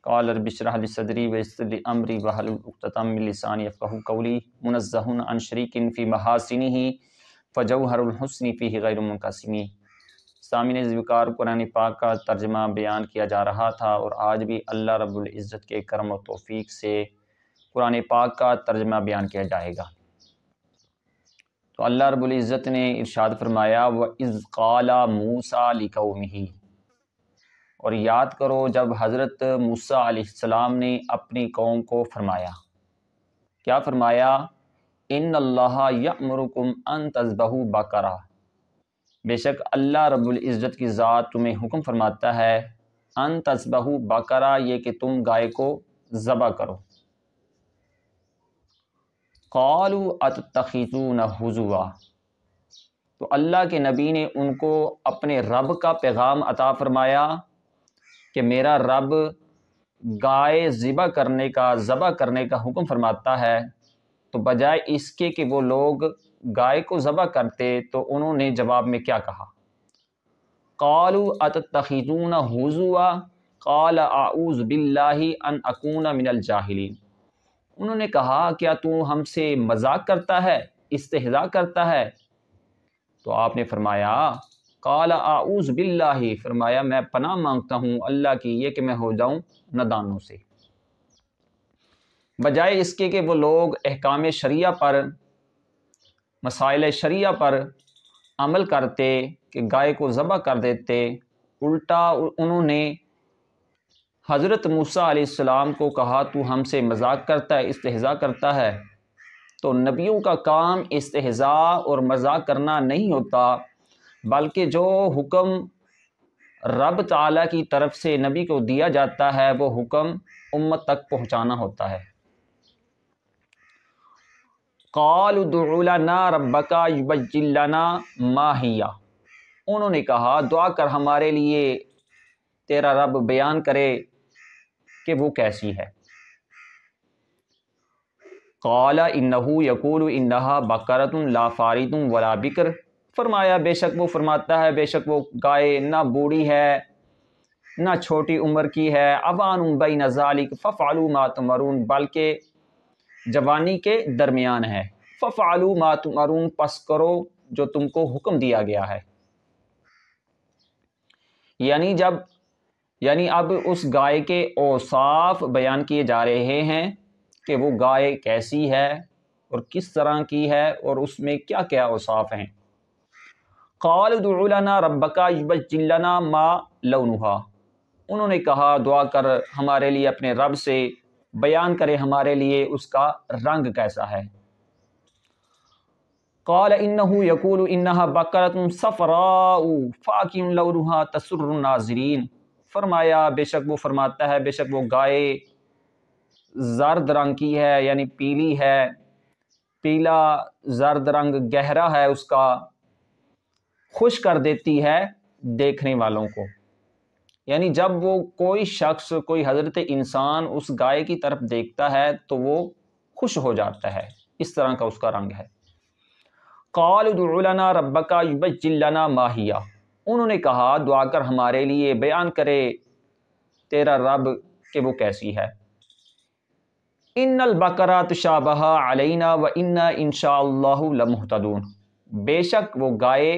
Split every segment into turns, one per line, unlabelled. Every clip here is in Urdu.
قال رب اشرح لي صدري ويسر لي امري واحلل عقدة من لساني يفقهوا قولي منزه عن شريك في محاسنه فجوهر الحسن فيه غیر منقسم۔ سامعین ذوالوقار، قرآن پاک کا ترجمہ بیان کیا جا رہا تھا اور آج بھی اللہ رب العزت کے کرم و توفیق سے قرآن پاک کا ترجمہ بیان کیا جائے گا۔ تو اللہ رب العزت نے ارشاد فرمایا وَإِذْ قَالَ مُوسَىٰ لِقَوْمِهِ، اور یاد کرو جب حضرت موسیٰ علیہ السلام نے اپنی قوم کو فرمایا، کیا فرمایا؟ ان اللہ یأمرکم ان تذبحوا بقرہ، بے شک اللہ رب العزت کی ذات تمہیں حکم فرماتا ہے ان تذبحوا بقرہ، یہ کہ تم گائے کو ذبح کرو۔ قالوا اتتخذون ہزوا، تو اللہ کے نبی نے ان کو اپنے رب کا پیغام عطا فرمایا کہ میرا رب گائے ذبح کرنے کا حکم فرماتا ہے، تو بجائے اس کے کہ وہ لوگ گائے کو ذبح کرتے تو انہوں نے جواب میں کیا کہا؟ قالوا اتتخذون ہزوا قال اعوذ باللہ ان اکون من الجاہلین، انہوں نے کہا کیا تو ہم سے مذاق کرتا ہے، استہزاء کرتا ہے؟ تو آپ نے فرمایا قال اعوذ باللہ، فرمایا میں پناہ مانگتا ہوں اللہ کی یہ کہ میں ہو جاؤں نادانوں سے۔ بجائے اس کے کہ وہ لوگ احکام شریعہ پر، مسائل شریعہ پر عمل کرتے کہ گائے کو ذبح کر دیتے، الٹا انہوں نے حضرت موسیٰ علیہ السلام کو کہا تو ہم سے مذاق کرتا ہے، استہزاء کرتا ہے۔ تو نبیوں کا کام استہزاء اور مذاق کرنا نہیں ہوتا، بلکہ جو حکم رب تعالیٰ کی طرف سے نبی کو دیا جاتا ہے وہ حکم امت تک پہنچانا ہوتا ہے۔ قالوا ادع لنا ربک یبین لنا ما ہی، انہوں نے کہا دعا کر ہمارے لیے تیرا رب بیان کرے کہ وہ کیسی ہے۔ قال انہ یقول انہا بقرۃ لا فارض ولا بکر، فرمایا بے شک وہ فرماتا ہے بے شک وہ گائے نہ بوڑھی ہے نہ چھوٹی عمر کی ہے، اوان بین ذالک ففعلوا ما تؤمرون، بلکہ جوانی کے درمیان ہے، ففعلوا ما تؤمرون، پس کرو جو تم کو حکم دیا گیا ہے۔ یعنی اب اس گائے کے اوصاف بیان کیے جا رہے ہیں کہ وہ گائے کیسی ہے اور کس طرح کی ہے اور اس میں کیا کیا اوصاف ہیں۔ قال ادع لنا ربک یبین لنا ما لونہا، انہوں نے کہا دعا کر ہمارے لیے اپنے رب سے، بیان کرے ہمارے لیے اس کا رنگ کیسا ہے۔ قال انہ یقول انہا بقرۃ صفراء فاقع لونہا تسر الناظرین، فرمایا بے شک وہ فرماتا ہے بے شک وہ گائے زرد رنگ کی ہے، یعنی پیلی ہے، پیلا زرد رنگ گہرا ہے اس کا، خوش کر دیتی ہے دیکھنے والوں کو۔ یعنی جب وہ کوئی شخص، کوئی حضرت انسان اس گائے کی طرف دیکھتا ہے تو وہ خوش ہو جاتا ہے، اس طرح کا اس کا رنگ ہے۔ قال ادع لنا ربک یبین لنا ما ہی، انہوں نے کہا دعا کر ہمارے لیے بیان کرے تیرا رب کہ وہ کیسی ہے۔ ان البقرۃ تشابہ علینا وانا انشاء اللہ لمہتدون، بے شک وہ گائے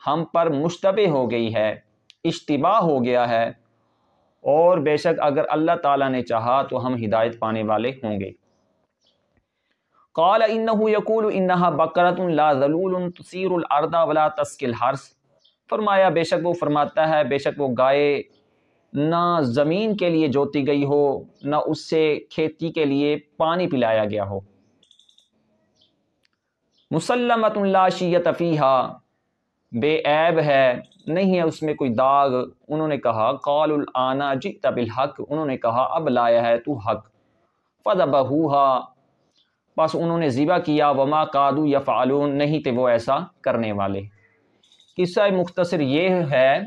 ہم پر مشتبہ ہو گئی ہے، اشتباہ ہو گیا ہے، اور بے شک اگر اللہ تعالیٰ نے چاہا تو ہم ہدایت پانے والے ہوں گے۔ قال انہ یقول انہا بقرۃ لا ذلول تثیر الارض ولا تسقی الحرث، فرمایا بے شک وہ فرماتا ہے بے شک وہ گائے نہ زمین کے لیے جوتی گئی ہو نہ اس سے کھیتی کے لیے پانی پلایا گیا ہو۔ مسلمۃ لا شیۃ فیہا، بے عیب ہے، نہیں ہے اس میں کوئی داغ۔ انہوں نے کہا قالوا الآن جئت بالحق، انہوں نے کہا اب لایا ہے تو حق۔ فذبحوہا، بس انہوں نے ذبح کیا، وما کادوا یفعلون، نہیں تھے وہ ایسا کرنے والے۔ قصہ مختصر یہ ہے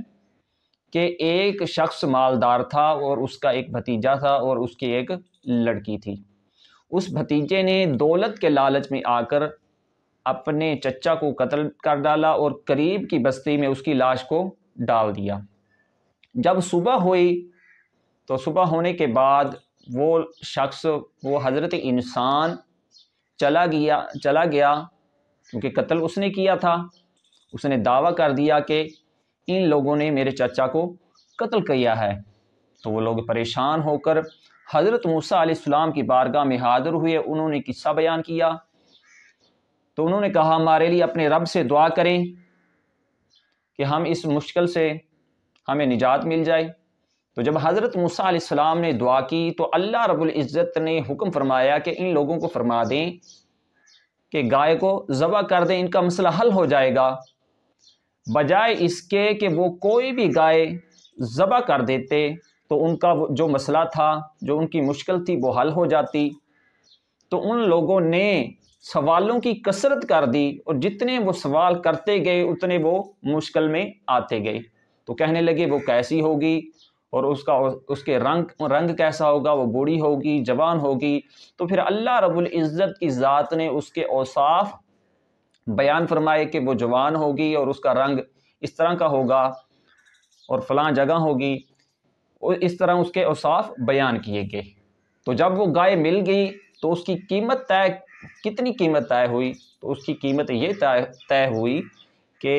کہ ایک شخص مالدار تھا اور اس کا ایک بھتیجا تھا اور اس کی ایک لڑکی تھی۔ اس بھتیجے نے دولت کے لالچ میں آ کر اپنے چچا کو قتل کر ڈالا اور قریب کی بستی میں اس کی لاش کو ڈال دیا۔ جب صبح ہوئی تو صبح ہونے کے بعد وہ شخص، وہ حضرت انسان چلا گیا کیونکہ قتل اس نے کیا تھا۔ اس نے دعویٰ کر دیا کہ ان لوگوں نے میرے چچا کو قتل کیا ہے۔ تو وہ لوگ پریشان ہو کر حضرت موسیٰ علیہ السلام کی بارگاہ میں حاضر ہوئے۔ انہوں نے قصہ بیان کیا، تو انہوں نے کہا ہمارے لیے اپنے رب سے دعا کریں کہ ہم اس مشکل سے ہمیں نجات مل جائے۔ تو جب حضرت موسیٰ علیہ السلام نے دعا کی تو اللہ رب العزت نے حکم فرمایا کہ ان لوگوں کو فرما دیں کہ گائے کو ذبح کر دیں، ان کا مسئلہ حل ہو جائے گا۔ بجائے اس کے کہ وہ کوئی بھی گائے ذبح کر دیتے تو ان کا جو مسئلہ تھا، جو ان کی مشکل تھی، وہ حل ہو جاتی۔ تو ان لوگوں نے سوالوں کی کثرت کر دی، اور جتنے وہ سوال کرتے گئے اتنے وہ مشکل میں آتے گئے۔ تو کہنے لگے وہ کیسی ہوگی، اور اس کے رنگ کیسا ہوگا، وہ بوڑھی ہوگی، جوان ہوگی۔ تو پھر اللہ رب العزت کی ذات نے اس کے اوصاف بیان فرمائے کہ وہ جوان ہوگی اور اس کا رنگ اس طرح کا ہوگا اور فلاں جگہ ہوگی، اور اس طرح اس کے اوصاف بیان کیے گئے۔ تو جب وہ گائے مل گئی تو اس کی قیمت کتنی قیمت طے ہوئی؟ تو اس کی قیمت یہ طے ہوئی کہ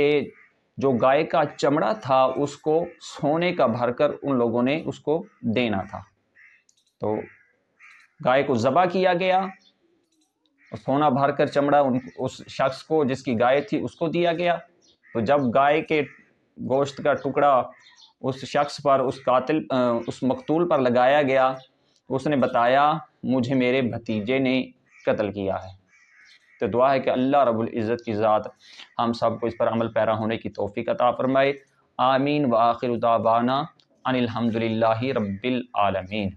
جو گائے کا چمڑا تھا اس کو سونے کا بھر کر ان لوگوں نے اس کو دینا تھا۔ تو گائے کو ذبح کیا گیا، سونا بھر کر چمڑا اس شخص کو جس کی گائے تھی اس کو دیا گیا۔ تو جب گائے کے گوشت کا ٹکڑا اس شخص پر، اس مقتول پر لگایا گیا، اس نے بتایا مجھے میرے بھتیجے نے قتل کیا ہے۔ تو دعا ہے کہ اللہ رب العزت کی ذات ہم سب کو اس پر عمل پیرا ہونے کی توفیق عطا فرمائے۔ آمین۔ وآخر دعوانا ان الحمد للہ رب العالمین۔